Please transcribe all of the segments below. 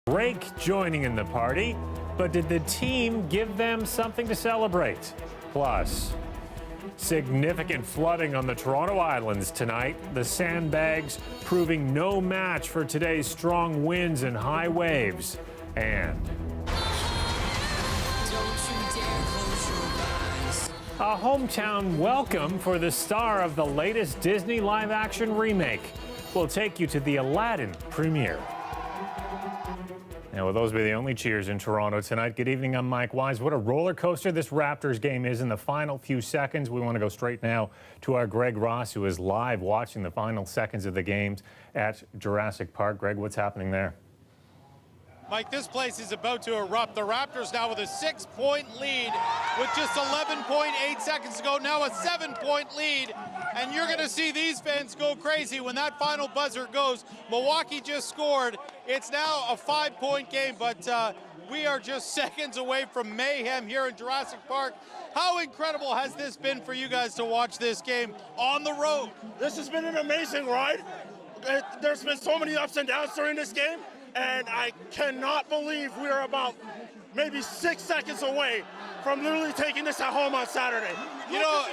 Drake joining in the party, but did the team give them something to celebrate? Plus, significant flooding on the Toronto Islands tonight. The sandbags proving no match for today's strong winds and high waves. And a hometown welcome for the star of the latest Disney live-action remake. We'll take you to the Aladdin premiere. Now, will those be the only cheers in Toronto tonight? Good evening, I'm Mike Wise. What a roller coaster this Raptors game is in the final few seconds. We want to go straight now to our Greg Ross, who is live watching the final seconds of the games at Jurassic Park. Greg, what's happening there? Mike, this place is about to erupt. The Raptors now with a 6-point lead with just 11.8 seconds to go. Now a 7-point lead. And you're going to see these fans go crazy when that final buzzer goes. Milwaukee just scored. It's now a 5-point game, but we are just seconds away from mayhem here in Jurassic Park. How incredible has this been for you guys to watch this game on the road? This has been an amazing ride. There's been so many ups and downs during this game, and I cannot believe we are about maybe 6 seconds away from literally taking this at home on Saturday. You know,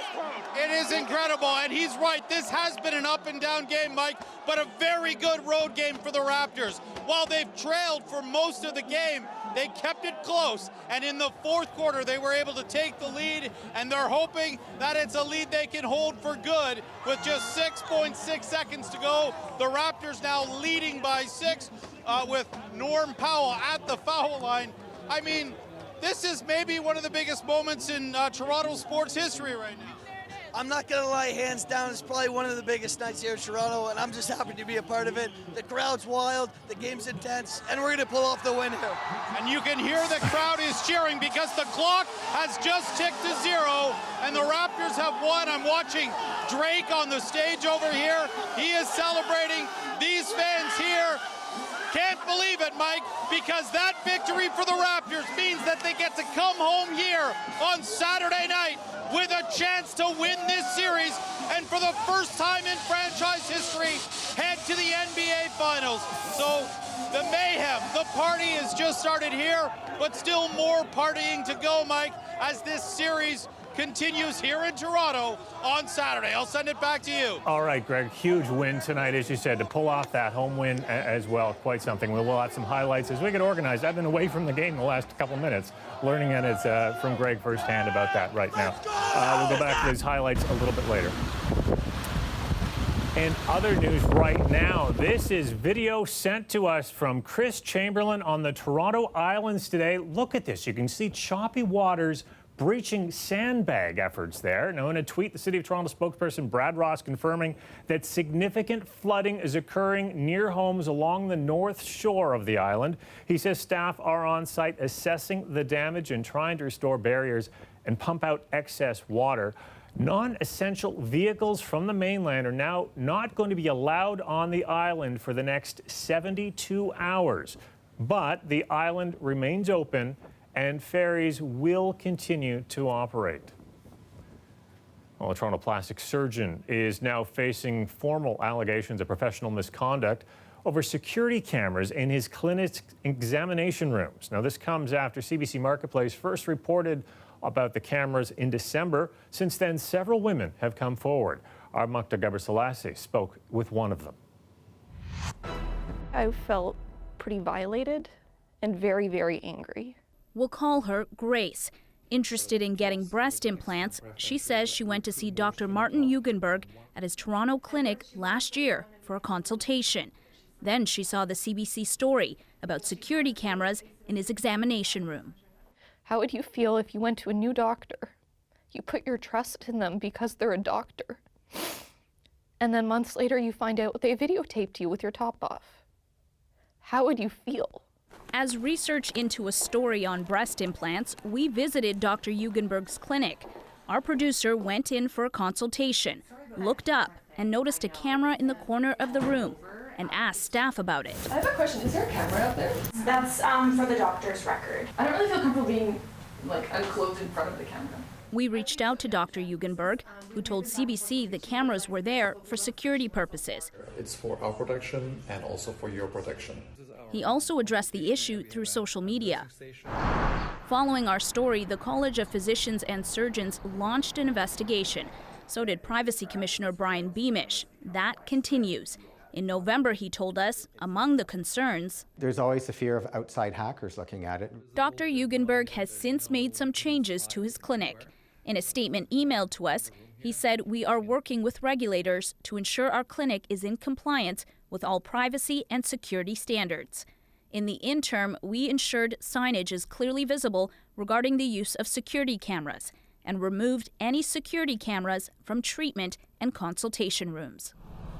it is incredible, and he's right. This has been an up and down game, Mike, but a very good road game for the Raptors. While they've trailed for most of the game, they kept it close, and in the fourth quarter, they were able to take the lead, and they're hoping that it's a lead they can hold for good with just 6.6 seconds to go. The Raptors now leading by 6 with Norm Powell at the foul line. I mean, this is maybe one of the biggest moments in Toronto sports history right now. I'm not going to lie, hands down, it's probably one of the biggest nights here in Toronto, and I'm just happy to be a part of it. The crowd's wild, the game's intense, and we're going to pull off the win here. And you can hear the crowd is cheering because the clock has just ticked to 0, and the Raptors have won. I'm watching Drake on the stage over here. He is celebrating. These fans here can't believe it, Mike, because that victory for the Raptors means that they get to come home here on Saturday night with a chance to win this series, and for the first time in franchise history, head to the NBA Finals. So the mayhem, the party has just started here, but still more partying to go, Mike, as this series continues here in Toronto on Saturday. I'll send it back to you. All right, Greg, huge win tonight, as you said, to pull off that home win as well. Quite something. We'll have some highlights as we get organized. I've been away from the game the last couple minutes, learning it from Greg firsthand about that right now. We'll go back to these highlights a little bit later. In other news right now, this is video sent to us from Chris Chamberlain on the Toronto Islands today. Look at this. You can see choppy waters breaching sandbag efforts there. Now, in a tweet, the City of Toronto spokesperson Brad Ross confirming that significant flooding is occurring near homes along the north shore of the island. He says staff are on site assessing the damage and trying to restore barriers and pump out excess water. Non-essential vehicles from the mainland are now not going to be allowed on the island for the next 72 hours. But the island remains open and ferries will continue to operate. Well, a Toronto plastic surgeon is now facing formal allegations of professional misconduct over security cameras in his clinic's examination rooms. Now, this comes after CBC Marketplace first reported about the cameras in December. Since then, several women have come forward. Our Mukta Gabriselassie spoke with one of them. I felt pretty violated and very, very angry. We'll call her Grace. Interested in getting breast implants, she says she went to see Dr. Martin Eugenberg at his Toronto clinic last year for a consultation. Then she saw the CBC story about security cameras in his examination room. How would you feel if you went to a new doctor? You put your trust in them because they're a doctor. And then months later you find out they videotaped you with your top off. How would you feel? As research into a story on breast implants, we visited Dr. Eugenberg's clinic. Our producer went in for a consultation, looked up, and noticed a camera in the corner of the room and asked staff about it. I have a question. Is there a camera out there? That's for the doctor's record. I don't really feel comfortable being unclothed in front of the camera. We reached out to Dr. Eugenberg, who told CBC the cameras were there for security purposes. It's for our protection and also for your protection. He also addressed the issue through social media. Following our story, the College of Physicians and Surgeons launched an investigation. So did Privacy Commissioner Brian Beamish. That continues. In November, he told us, among the concerns, there's always the fear of outside hackers looking at it. Dr. Eugenberg has since made some changes to his clinic. In a statement emailed to us, he said, "We are working with regulators to ensure our clinic is in compliance with all privacy and security standards. In the interim, we ensured signage is clearly visible regarding the use of security cameras and removed any security cameras from treatment and consultation rooms."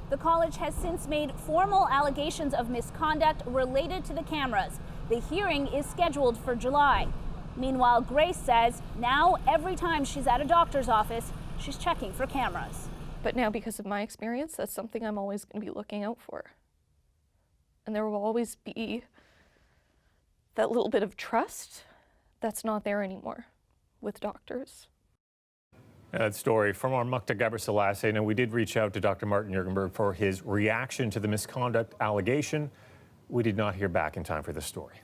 The college has since made formal allegations of misconduct related to the cameras. The hearing is scheduled for July. Meanwhile, Grace says now every time she's at a doctor's office, she's checking for cameras. But now, because of my experience, that's something I'm always going to be looking out for. And there will always be that little bit of trust that's not there anymore with doctors. That story from our Mukta Gabriselassie. Now, we did reach out to Dr. Martin Eugenberg for his reaction to the misconduct allegation. We did not hear back in time for this story.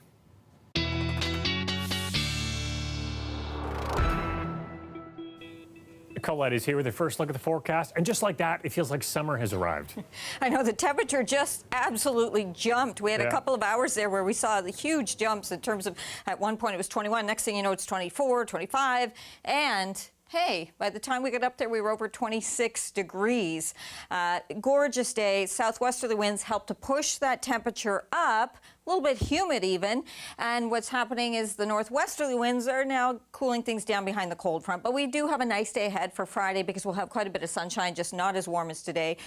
Colette is here with a first look at the forecast, and just like that, it feels like summer has arrived. I know, the temperature just absolutely jumped. We had a couple of hours there where we saw the huge jumps in terms of, at one point it was 21, next thing you know it's 24, 25, and hey, by the time we got up there, we were over 26 degrees. Gorgeous day. Southwesterly winds helped to push that temperature up, a little bit humid even. And what's happening is the northwesterly winds are now cooling things down behind the cold front. But we do have a nice day ahead for Friday because we'll have quite a bit of sunshine, just not as warm as today.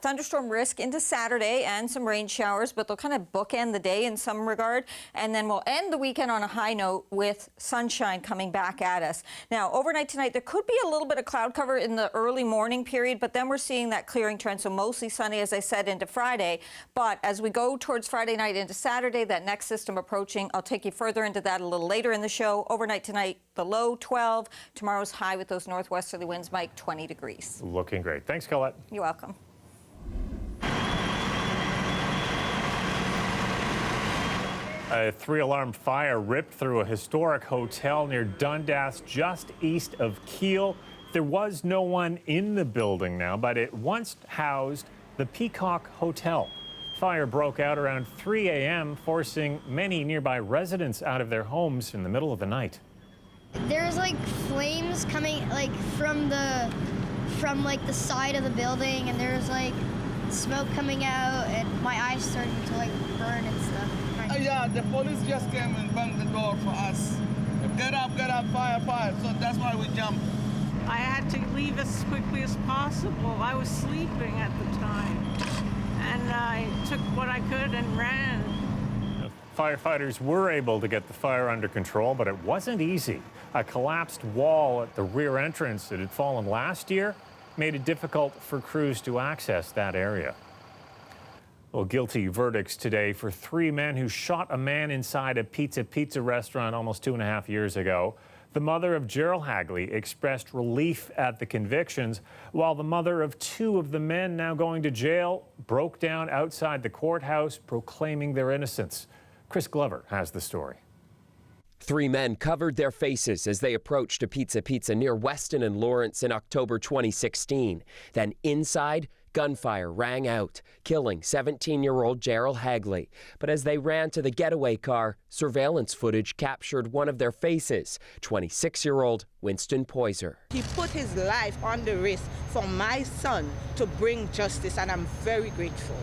Thunderstorm risk into Saturday and some rain showers, but they'll kind of bookend the day in some regard. And then we'll end the weekend on a high note with sunshine coming back at us. Now, overnight tonight, there could be a little bit of cloud cover in the early morning period, but then we're seeing that clearing trend. So mostly sunny, as I said, into Friday. But as we go towards Friday night into Saturday, that next system approaching, I'll take you further into that a little later in the show. Overnight tonight, the low 12. Tomorrow's high with those northwesterly winds, Mike, 20 degrees. Looking great. Thanks, Colette. You're welcome. A 3-alarm fire ripped through a historic hotel near Dundas, just east of Kiel. There was no one in the building now, but it once housed the Peacock Hotel. Fire broke out around 3 a.m., forcing many nearby residents out of their homes in the middle of the night. There's like flames coming like from the side of the building, and there's like smoke coming out, and my eyes starting to like burn and stuff. Yeah, the police just came and banged the door for us. Get up, fire, fire. So that's why we jumped. I had to leave as quickly as possible. I was sleeping at the time. And I took what I could and ran. Firefighters were able to get the fire under control, but it wasn't easy. A collapsed wall at the rear entrance that had fallen last year made it difficult for crews to access that area. Well, guilty verdicts today for 3 men who shot a man inside a pizza restaurant almost 2.5 years ago. The mother of Gerald Hagley expressed relief at the convictions, while the mother of 2 of the men now going to jail broke down outside the courthouse, proclaiming their innocence. Chris Glover has the story. 3 men covered their faces as they approached a pizza near Weston and Lawrence in October 2016. Then inside, gunfire rang out, killing 17-year-old Gerald Hagley. But as they ran to the getaway car, surveillance footage captured one of their faces, 26-year-old Winston Poyser. He put his life on the risk for my son to bring justice, and I'm very grateful.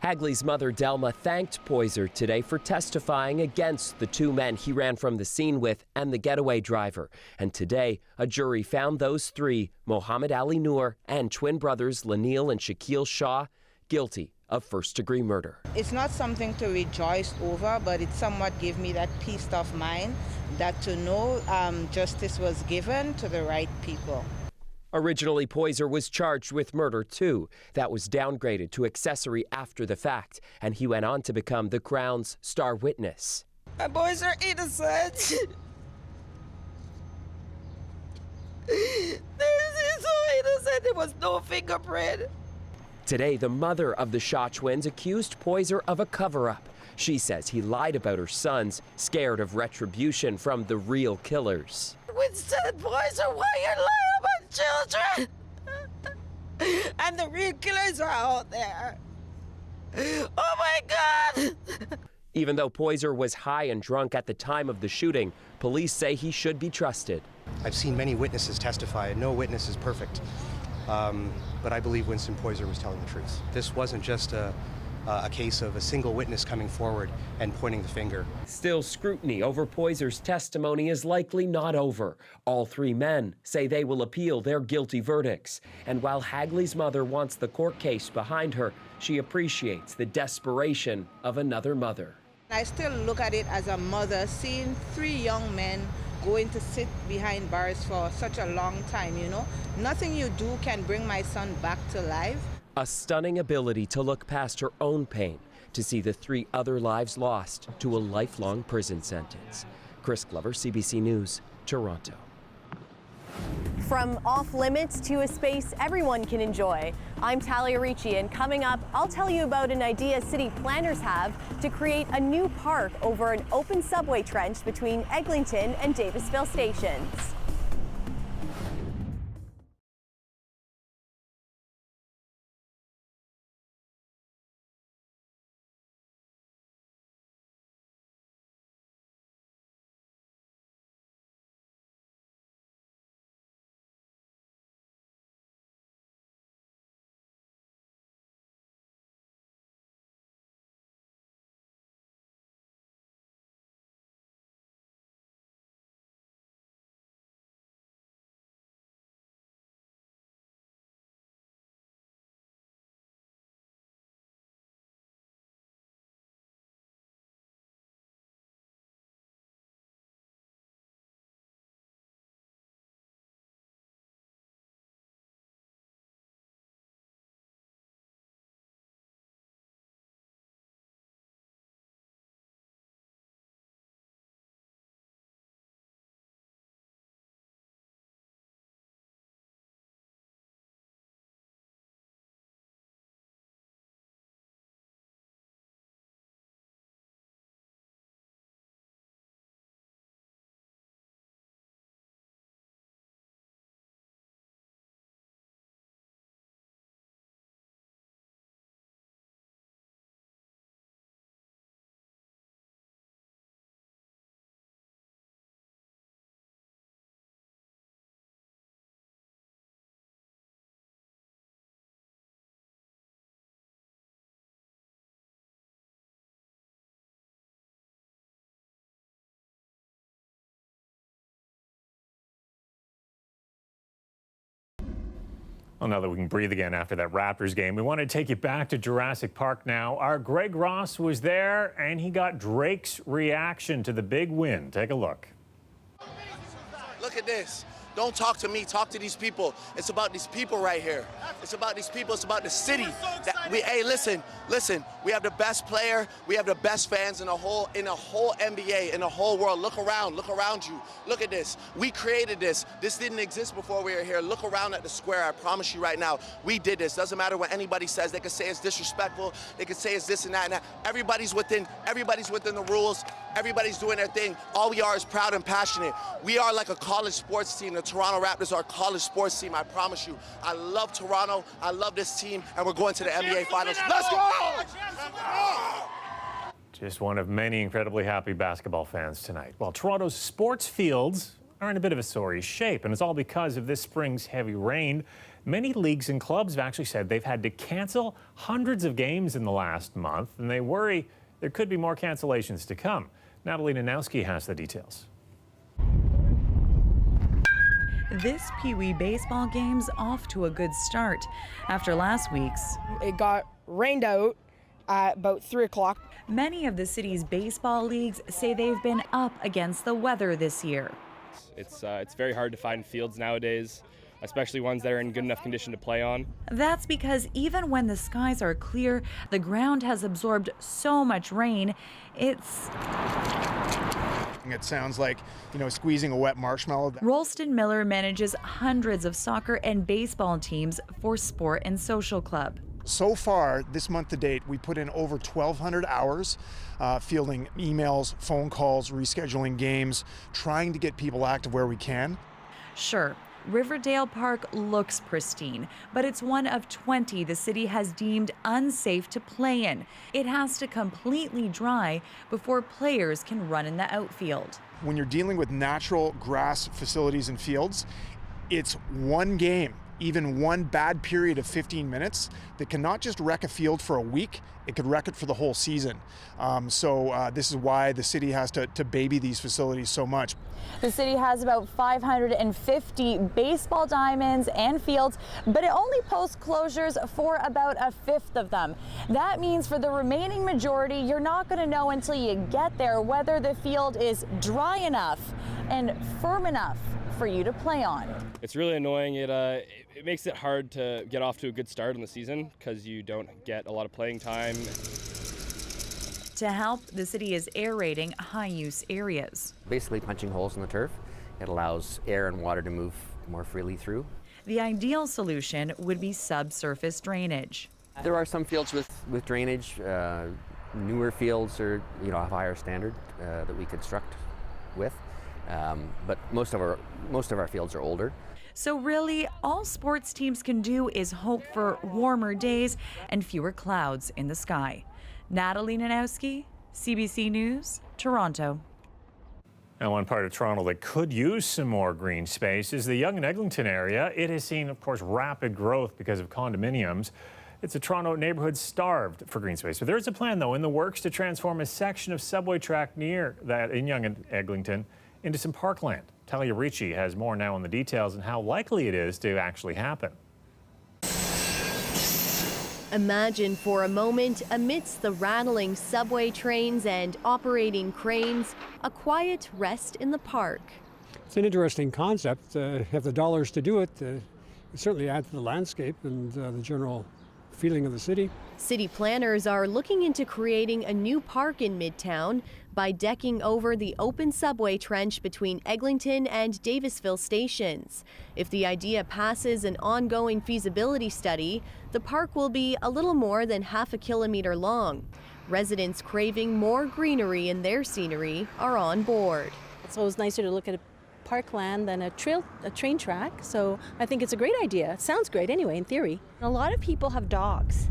Hagley's mother, Delma, thanked Poyser today for testifying against the 2 men he ran from the scene with and the getaway driver. And today, a jury found those 3, Mohammed Ali Noor and twin brothers Lanil and Shaquille Shah, guilty of first-degree murder. It's not something to rejoice over, but it somewhat gave me that peace of mind that to know justice was given to the right people. Originally, Poyser was charged with murder, too. That was downgraded to accessory after the fact, and he went on to become the Crown's star witness. My boys are innocent. This is so innocent. There was no fingerprint. Today, the mother of the Shaw twins accused Poyser of a cover-up. She says he lied about her sons, scared of retribution from the real killers. Winston, boys are why you're lying about children. And the real killers are out there. Oh my God! Even though Poyser was high and drunk at the time of the shooting, police say he should be trusted. I've seen many witnesses testify, and no witness is perfect. But I believe Winston Poyser was telling the truth. This wasn't just a case of a single witness coming forward and pointing the finger. Still, scrutiny over Poyser's testimony is likely not over. All three men say they will appeal their guilty verdicts. And while Hagley's mother wants the court case behind her, she appreciates the desperation of another mother. I still look at it as a mother seeing 3 young men going to sit behind bars for such a long time, you know. Nothing you do can bring my son back to life. A stunning ability to look past her own pain, to see the 3 other lives lost to a lifelong prison sentence. Chris Glover, CBC News, Toronto. From off limits to a space everyone can enjoy, I'm Talia Ricci, and coming up, I'll tell you about an idea city planners have to create a new park over an open subway trench between Eglinton and Davisville stations. Well, now that we can breathe again after that Raptors game, we want to take you back to Jurassic Park now. Our Greg Ross was there, and he got Drake's reaction to the big win. Take a look. Look at this. Don't talk to me, talk to these people. It's about these people right here. It's about these people, it's about the city. Hey, listen, we have the best player, we have the best fans in the whole NBA, in the whole world. Look around you. Look at this. We created this. This didn't exist before we were here. Look around at the square, I promise you right now. We did this. Doesn't matter what anybody says. They could say it's disrespectful, they could say it's this and that and that. Everybody's within the rules. Everybody's doing their thing. All we are is proud and passionate. We are like a college sports team. The Toronto Raptors are a college sports team, I promise you. I love Toronto, I love this team, and we're going to the NBA Finals. Let's go! Just one of many incredibly happy basketball fans tonight. Well, Toronto's sports fields are in a bit of a sorry shape, and it's all because of this spring's heavy rain. Many leagues and clubs have actually said they've had to cancel hundreds of games in the last month, and they worry there could be more cancellations to come. Natalie Nanowski has the details. This Pee Wee baseball game's off to a good start. After last week's, it got rained out at about 3 o'clock. Many of the city's baseball leagues say they've been up against the weather this year. It's very hard to find fields nowadays, especially ones that are in good enough condition to play on. That's because even when the skies are clear, the ground has absorbed so much rain, It sounds like, squeezing a wet marshmallow. Rolston Miller manages hundreds of soccer and baseball teams for Sport and Social Club. So far, this month to date, we put in over 1,200 hours fielding emails, phone calls, rescheduling games, trying to get people active where we can. Sure, Riverdale Park looks pristine, but it's one of 20 the city has deemed unsafe to play in. It has to completely dry before players can run in the outfield. When you're dealing with natural grass facilities and fields, it's one game, even one bad period of 15 minutes that can not just wreck a field for a week, it could wreck it for the whole season. So this is why the city has to baby these facilities so much. The city has about 550 baseball diamonds and fields, but it only posts closures for about a fifth of them. That means for the remaining majority, you're not going to know until you get there whether the field is dry enough and firm enough for you to play on. It's really annoying. It makes it hard to get off to a good start in the season because you don't get a lot of playing time. To help, the city is aerating high-use areas. Basically punching holes in the turf. It allows air and water to move more freely through. The ideal solution would be subsurface drainage. There are some fields with drainage. Newer fields are, have higher standard that we construct with. But most of our fields are older. So really, all sports teams can do is hope for warmer days and fewer clouds in the sky. Natalie Nanowski, CBC News, Toronto. Now, one part of Toronto that could use some more green space is the Yonge and Eglinton area. It has seen, of course, rapid growth because of condominiums. It's a Toronto neighborhood starved for green space. But there is a plan, though, in the works to transform a section of subway track near that in Yonge and Eglinton into some parkland. Talia Ricci has more now on the details and how likely it is to actually happen. Imagine for a moment, amidst the rattling subway trains and operating cranes, a quiet rest in the park. It's an interesting concept. Have the dollars to do it, it certainly adds to the landscape and the general feeling of the city. City planners are looking into creating a new park in Midtown by decking over the open subway trench between Eglinton and Davisville stations. If the idea passes an ongoing feasibility study, the park will be a little more than half a kilometer long. Residents craving more greenery in their scenery are on board. It's always nicer to look at a parkland than a train track, so I think it's a great idea. It sounds great anyway, in theory. A lot of people have dogs,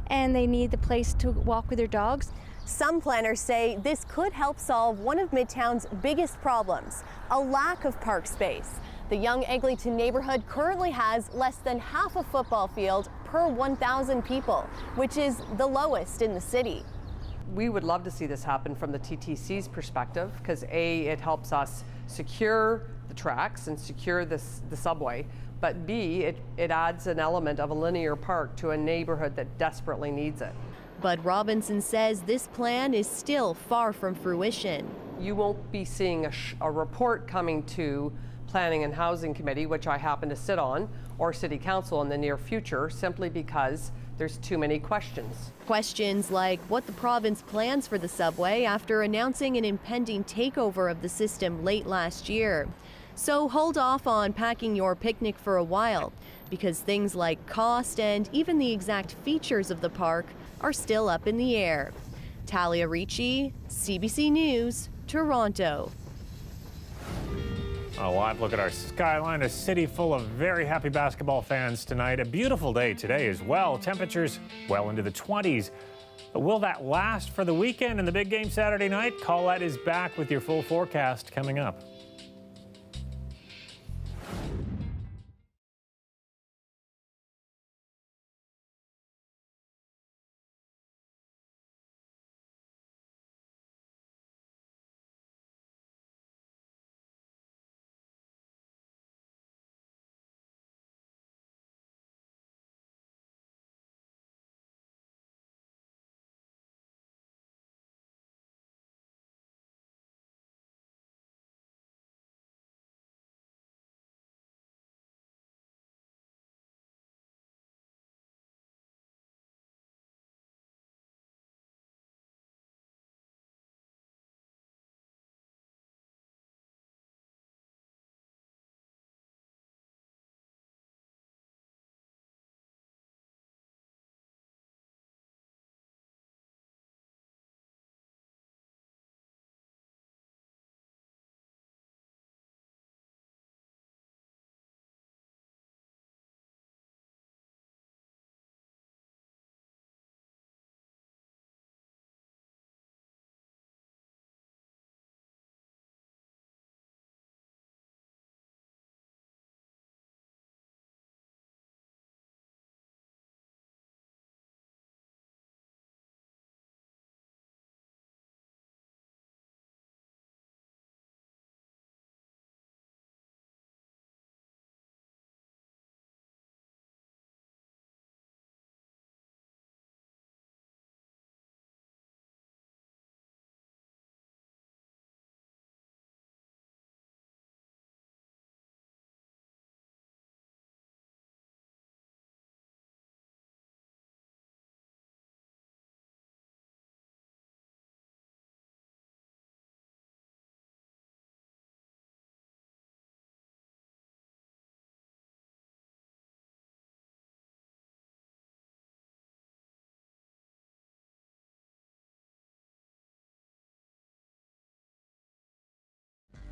and they need the place to walk with their dogs. Some planners say this could help solve one of Midtown's biggest problems, a lack of park space. The Yonge Eglinton neighborhood currently has less than half a football field per 1,000 people, which is the lowest in the city. We would love to see this happen from the TTC's perspective, because A, it helps us secure the tracks and secure the subway, but B, it adds an element of a linear park to a neighborhood that desperately needs it. But Robinson says this plan is still far from fruition. You won't be seeing a report coming to Planning and Housing Committee, which I happen to sit on, or City Council in the near future, simply because there's too many questions. Questions like what the province plans for the subway after announcing an impending takeover of the system late last year. So hold off on packing your picnic for a while, because things like cost and even the exact features of the park are still up in the air. Talia Ricci, CBC News, Toronto. A live look at our skyline, a city full of very happy basketball fans tonight. A beautiful day today as well. Temperatures well into the 20s. Will that last for the weekend and the big game Saturday night? Colette is back with your full forecast coming up.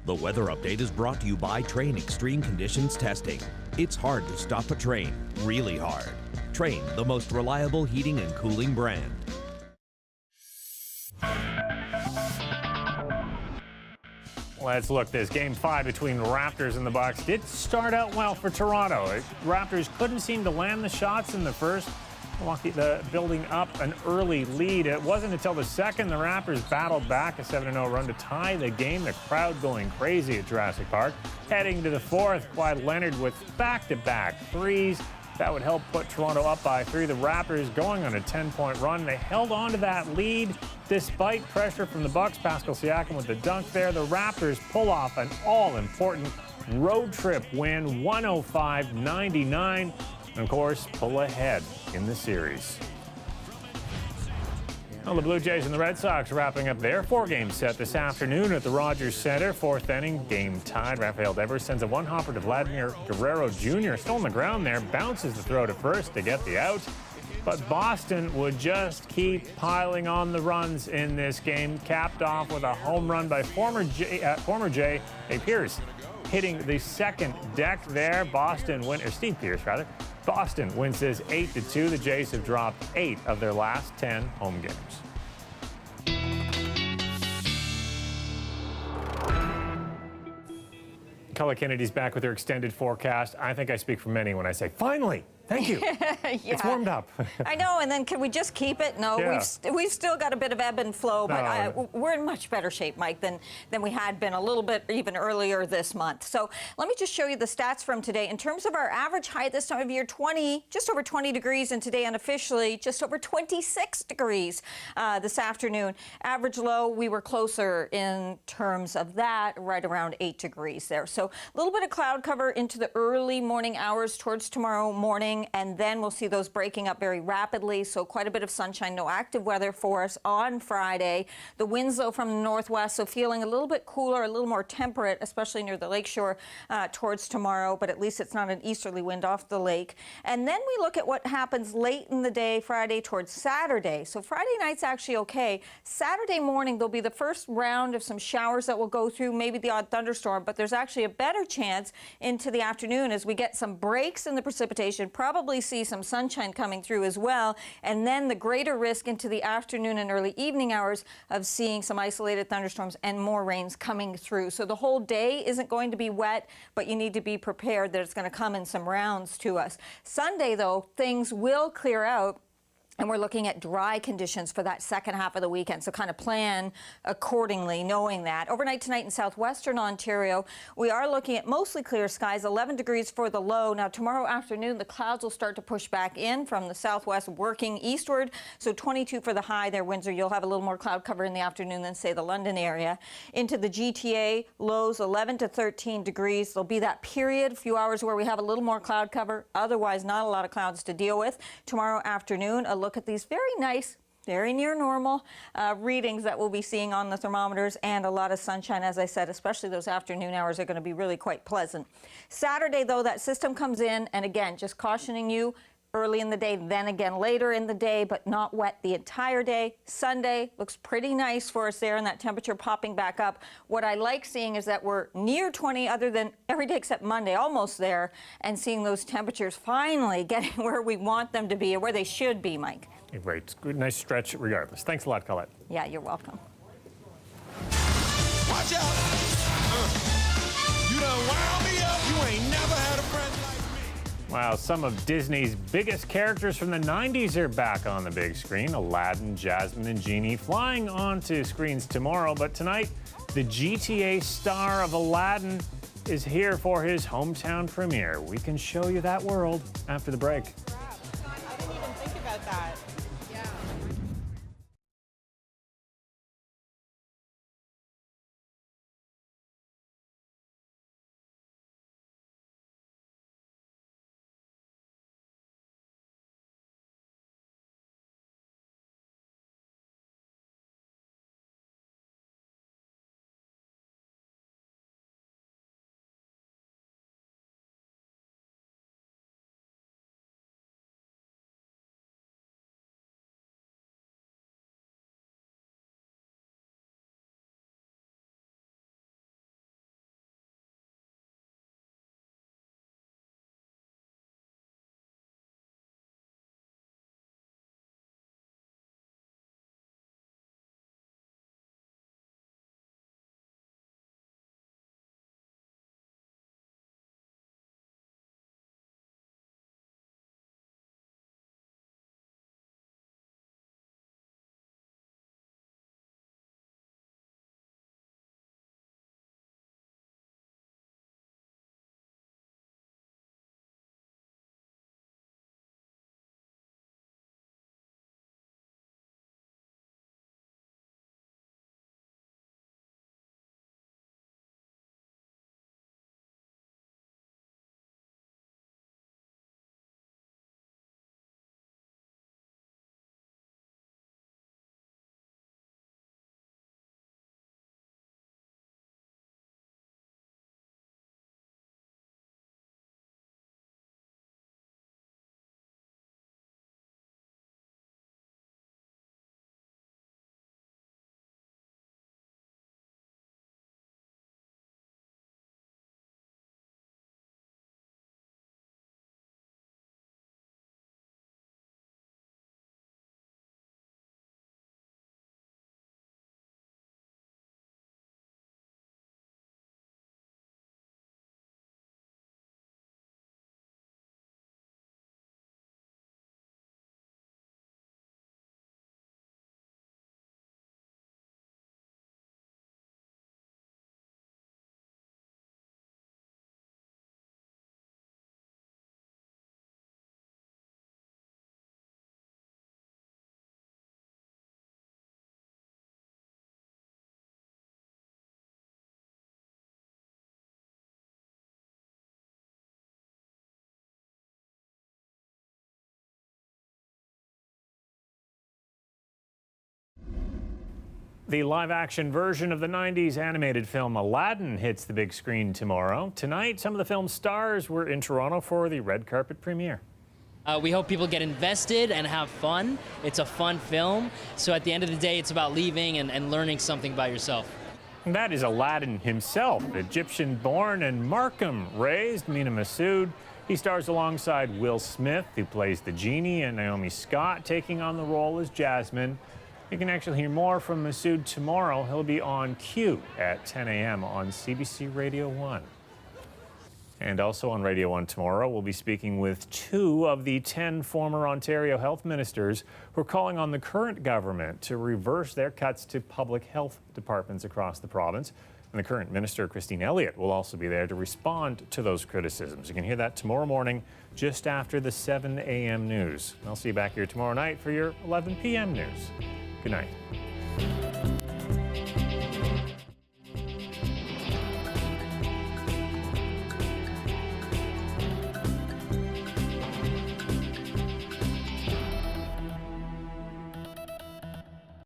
The weather update is brought to you by Train Extreme Conditions Testing. It's hard to stop a train, really hard. Train, the most reliable heating and cooling brand. Let's look. This Game 5 between the Raptors and the Bucks did start out well for Toronto. Raptors couldn't seem to land the shots in the first. Milwaukee building up an early lead. It wasn't until the second the Raptors battled back a 7-0 run to tie the game. The crowd going crazy at Jurassic Park. Heading to the fourth, Kawhi Leonard with back-to-back threes. That would help put Toronto up by 3. The Raptors going on a 10-point run. They held on to that lead despite pressure from the Bucks. Pascal Siakam with the dunk there. The Raptors pull off an all-important road trip win, 105-99. And, of course, pull ahead in the series. Well, the Blue Jays and the Red Sox wrapping up their 4-game set this afternoon at the Rogers Center. Fourth inning, game tied. Rafael Devers sends a one-hopper to Vladimir Guerrero Jr. Still on the ground there, bounces the throw to first to get the out. But Boston would just keep piling on the runs in this game, capped off with a home run by former Jay Pierce, hitting the second deck there. Steve Pierce, rather. Boston wins this 8-2. The Jays have dropped 8 of their last 10 home games. Cullen Kennedy's back with her extended forecast. I think I speak for many when I say, finally! Thank you. It's warmed up. I know, and then can we just keep it? No, Yeah. we've still got a bit of ebb and flow, but No. we're in much better shape, Mike, than we had been a little bit even earlier this month. So let me just show you the stats from today. In terms of our average high this time of year, just over 20 degrees, and today unofficially just over 26 degrees this afternoon. Average low, we were closer in terms of that, right around 8 degrees there. So a little bit of cloud cover into the early morning hours towards tomorrow morning. And then we'll see those breaking up very rapidly. So quite a bit of sunshine, no active weather for us on Friday. The winds, though, from the northwest, so feeling a little bit cooler, a little more temperate, especially near the lakeshore towards tomorrow. But at least it's not an easterly wind off the lake. And then we look at what happens late in the day, Friday towards Saturday. So Friday night's actually okay. Saturday morning, there'll be the first round of some showers that will go through, maybe the odd thunderstorm. But there's actually a better chance into the afternoon as we get some breaks in the precipitation. Probably see some sunshine coming through as well, and then the greater risk into the afternoon and early evening hours of seeing some isolated thunderstorms and more rains coming through. So the whole day isn't going to be wet, but you need to be prepared that it's going to come in some rounds to us. Sunday, though, things will clear out. And we're looking at dry conditions for that second half of the weekend. So kind of plan accordingly, knowing that. Overnight tonight in southwestern Ontario, we are looking at mostly clear skies, 11 degrees for the low. Now, tomorrow afternoon, the clouds will start to push back in from the southwest, working eastward. So 22 for the high there, Windsor. You'll have a little more cloud cover in the afternoon than, say, the London area. Into the GTA, lows 11 to 13 degrees. There'll be that period, a few hours where we have a little more cloud cover. Otherwise, not a lot of clouds to deal with. Tomorrow afternoon, a look at these very nice, very near normal readings that we'll be seeing on the thermometers, and a lot of sunshine, as I said, especially those afternoon hours are going to be really quite pleasant. Saturday, though, that system comes in, and again, just cautioning you, early in the day, then again later in the day, but not wet the entire day. Sunday looks pretty nice for us there, and that temperature popping back up. What I like seeing is that we're near 20 other than every day except Monday, almost there, and seeing those temperatures finally getting where we want them to be, or where they should be, Mike. Great. Good, nice stretch regardless. Thanks a lot, Colette. Yeah, you're welcome. Watch out! You done wound me up. You ain't never had a friend like me. Wow, some of Disney's biggest characters from the 90s are back on the big screen. Aladdin, Jasmine, and Genie flying onto screens tomorrow. But tonight, the GTA star of Aladdin is here for his hometown premiere. We can show you that world after the break. I didn't even think about that. The live-action version of the 90s animated film Aladdin hits the big screen tomorrow. Tonight, some of the film's stars were in Toronto for the red carpet premiere. We hope people get invested and have fun. It's a fun film, so at the end of the day, it's about leaving and learning something about yourself. And that is Aladdin himself, Egyptian-born and Markham-raised Mina Massoud. He stars alongside Will Smith, who plays the genie, and Naomi Scott taking on the role as Jasmine. You can actually hear more from Massoud tomorrow. He'll be on Q at 10 a.m. on CBC Radio 1. And also on Radio 1 tomorrow, we'll be speaking with 2 of the 10 former Ontario health ministers who are calling on the current government to reverse their cuts to public health departments across the province. And the current minister, Christine Elliott, will also be there to respond to those criticisms. You can hear that tomorrow morning just after the 7 a.m. news. I'll see you back here tomorrow night for your 11 p.m. news. Good night.